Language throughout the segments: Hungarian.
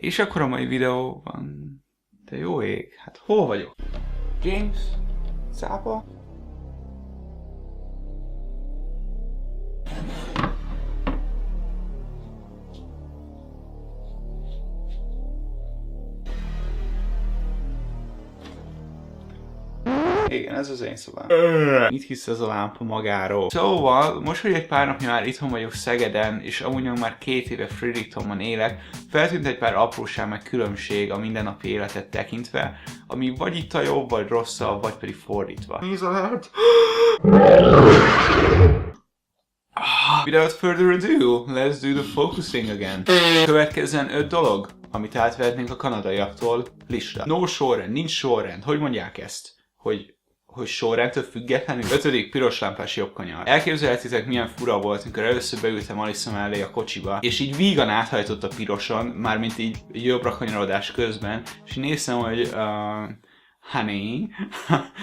És akkor a mai videóban... Te jó ég, hát hol vagyok? James? Cápa? Igen, ez az én szobám. Mit hisz ez a lámpa magáról? Szóval, most, hogy egy pár napja már itthon vagyok Szegeden, és amúgy már 2 éve Frederictonban élek, feltűnt egy pár apróság meg különbség a mindennapi életet tekintve, ami vagy itt a jobb, vagy rosszabb, vagy pedig fordítva. Nézd lehet! Without further ado, let's do the focusing again. Következzen 5 dolog, amit átvehetnénk a kanadaiaktól. Lista. No sorrend, nincs sorrend. Hogy mondják ezt? Hogy sorrendtől függetlenül. 5. piros lámpás jobb kanyar. Elképzelhetitek, milyen fura volt, amikor először beültem Alissa mellé a kocsiba, és így vígan áthajtott a piroson, mármint így jobbra kanyarodás közben, és néztem, hogy honey,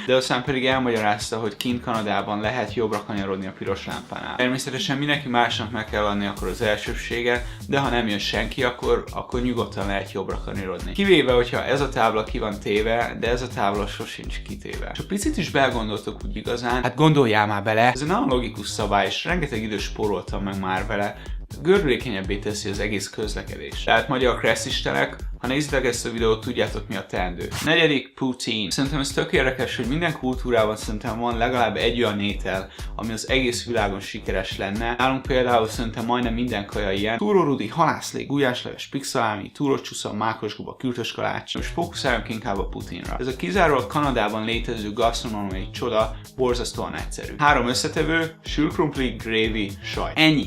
de aztán pedig elmagyarázta, hogy kint Kanadában lehet jobbra kanyarodni a piros lámpánál. Természetesen mindenki másnak meg kell adni akkor az elsőbséget, de ha nem jön senki, akkor nyugodtan lehet jobbra kanyarodni. Kivéve, hogyha ez a tábla ki van téve, de ez a tábla sosincs kitéve. És ha picit is belgondoltok úgy igazán, hát gondoljál már bele, ez egy nagyon logikus szabály, és rengeteg időt spóroltam meg már vele, gördülékenyebbé teszi az egész közlekedést. Tehát magyar kresszistelek, ha nézitek ezt a videót, tudjátok mi a teendő. 4. poutine. Szerintem ez tök érdekes, hogy minden kultúrában szerintem van legalább egy olyan étel, ami az egész világon sikeres lenne. Nálunk például szerintem majdnem minden kaja ilyen. Túrórudi, halászlé, gulyásleves, pigszalámi, túrócsúsza, mákosguba, kürtös kalács. Most fókuszáljunk inkább a poutinra. Ez a kizárólag Kanadában létező gasztronómiai csoda borzasztóan egyszerű. 3 összetevő, sülkrumpli, gravy, saj. Ennyi.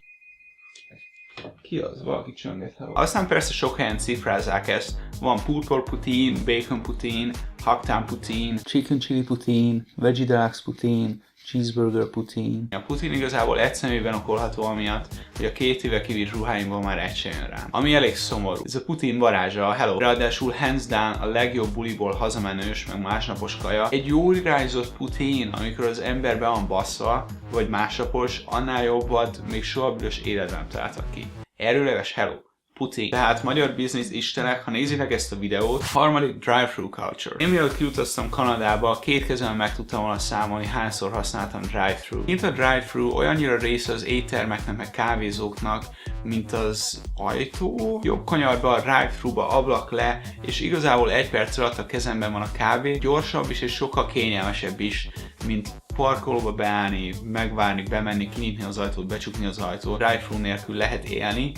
Ki az? Valaki csönget. Aztán persze sok helyen cifrázzák ezt. Van pulled pork poutine, bacon poutine, hacktown poutine, chicken chili poutine, veggie deluxe poutine, cheeseburger poutine. A poutine igazából egy személyben okolható amiatt, hogy a 2 éve kivitt ruháimból már egy sem jön rám. Ami elég szomorú. Ez a poutine varázsa, a hello. Ráadásul hands down a legjobb buliból hazamenős, meg másnapos kaja. Egy jól irányzott poutine, amikor az ember be van basszva, vagy másnapos, annál jobbat még soha büdös életben nem találtak ki. Erőleges hello. Poutine. Tehát magyar business istenek, ha nézitek ezt a videót. 3. drive-thru culture. Én mielőtt kiutaztam Kanadába, 2 kezemben meg tudtam volna számolni, hányszor használtam drive-thru. Mint a drive-thru olyannyira része az éttermeknek, meg kávézóknak, mint az ajtó. Jobb kanyarba, a drive-thruba, ablak le, és igazából 1 perc alatt a kezemben van a kávé. Gyorsabb is és sokkal kényelmesebb is, mint parkolóba beállni, megvárni, bemenni, kinyitni az ajtót, becsukni az ajtót. Drive-thru nélkül lehet élni,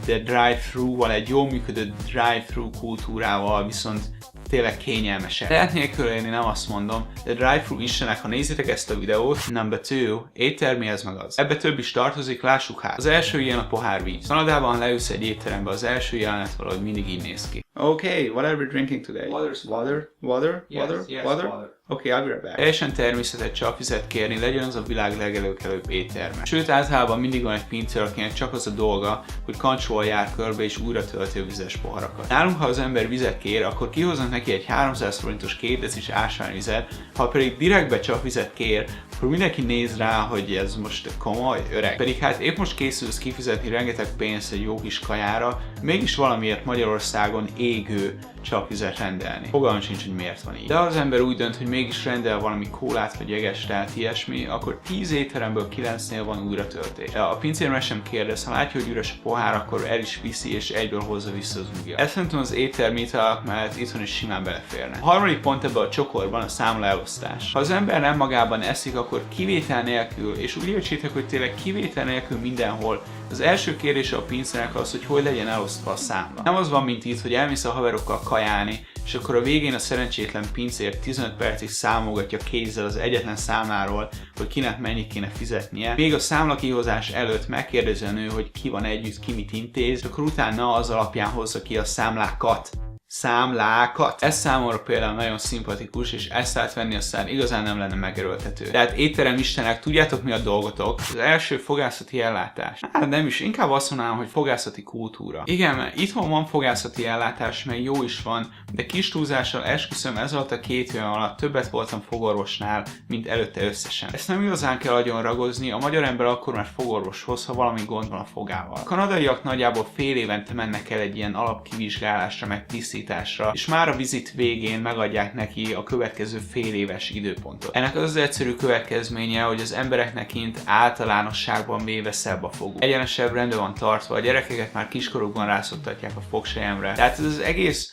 de drive-thru-val, egy jól működő drive-thru kultúrával viszont tényleg kényelmesek. Lehet nélkül élni, nem azt mondom, de drive-thru istenek, ha nézitek ezt a videót. Number 2. Éttermi, ez meg az. Ebbe több is tartozik, lássuk hát. Az első ilyen a pohár víz. Kanadában leülsz egy étterembe, az első jelenet valahogy mindig így néz ki. Okay, what are we drinking today? Water? Yes, water. Okay, I'll be right back. Teljesen természetes csapvizet kérni, legyen az a világ legelőkelőbb étterme. Sőt, általában mindig van egy pincér, akinek csak az a dolga, hogy kancsóval jár körbe és újra tölti a vizes poharakat. Nálunk, ha az ember vizet kér, akkor kihoznak neki egy 300 forintos 2 decis ásványvizet, ha pedig direktbe csapvizet kér, akkor mindenki néz rá, hogy ez most komoly, öreg. Pedig hát épp most készülsz kifizetni rengeteg pénzt egy jó kis kajára, mégis valamiért Magyarországon égő csapvizet rendelni. Fogalmam sincs, hogy miért van így. De az ember úgy dönt, hogy mégis rendel valami kólát vagy jeges, tehát ilyesmi, akkor 10 étteremből 9-nél van újra töltés. A pincérmel sem kérdez, ha látja, hogy üres a pohár, akkor el is viszi és egyből hozza vissza az ujja. Ezt szerintem az éttermi italak mellett itthon is simán beleférne. A 3. pont ebben a csokorban a számla elosztás. Ha az ember nem magában eszik, akkor kivétel nélkül, és úgy értsétek, hogy tényleg kivétel nélkül mindenhol, az első kérdése a pincérnek az, hogy legyen elosztva a számla. Nem az van, mint itt, hogy elmész a haverokkal kajálni, és akkor a végén a szerencsétlen pincér 15 percig számolgatja kézzel az egyetlen számláról, hogy kinek mennyit kéne fizetnie. Még a számla kihozás előtt megkérdezi a nő, hogy ki van együtt, ki mit intéz, és akkor utána az alapján hozza ki a számlákat. számlákat. Ez számomra például nagyon szimpatikus, és ezt átvenni aztán igazán nem lenne megerőltető. Tehát étterem istenek, tudjátok mi a dolgotok? Az első fogászati ellátás. Hát nem is, inkább azt mondanám, hogy fogászati kultúra. Igen, mert itthon van fogászati ellátás, meg jó is van, de kis túlzással esküszöm, ez alatt a 2 év alatt többet voltam fogorvosnál, mint előtte összesen. Ezt nem igazán kell agyon ragozni, a magyar ember akkor már fogorvoshoz, ha valami gond van a fogával. A kanadaiak nagyjából fél évente mennek el egy ilyen alapkivizsgálásra, meg tisztításra, és már a vizit végén megadják neki a következő fél éves időpontot. Ennek az egyszerű következménye, hogy az embereknek kint általánosságban véve szebb a foguk. Egyenesebb rendben van tartva, a gyerekeket már kiskorukban rászoktatják a fogsejemre. Tehát ez az egész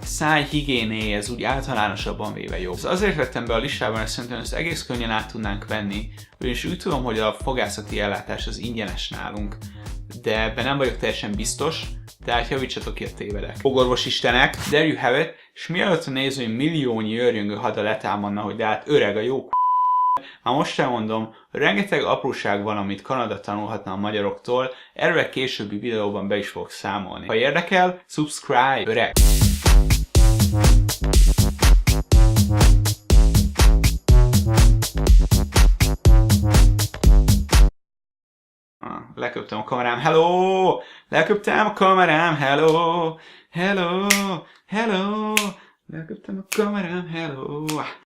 szájhigiéné, ez úgy általánosabban véve jó. Azért vettem be a listában, mert szerintem ezt egész könnyen át tudnánk venni, ugyanis úgy tudom, hogy a fogászati ellátás az ingyenes nálunk, de ebben nem vagyok teljesen biztos, tehát javítsatok ki a tévedek. Fogorvos istenek, there you have it, és mielőtt a nézői milliónyi őrjöngő hada letámadna, hogy de hát öreg a jó már most elmondom, rengeteg apróság van, amit Kanada tanulhatna a magyaroktól, erről későbbi videóban be is fogok számolni. Ha érdekel, subscribe, öreg! Leköptem a kamerám, hello! Leköptem a kamerám, hello! Hello! Hello! Leköptem a kamerám, hello!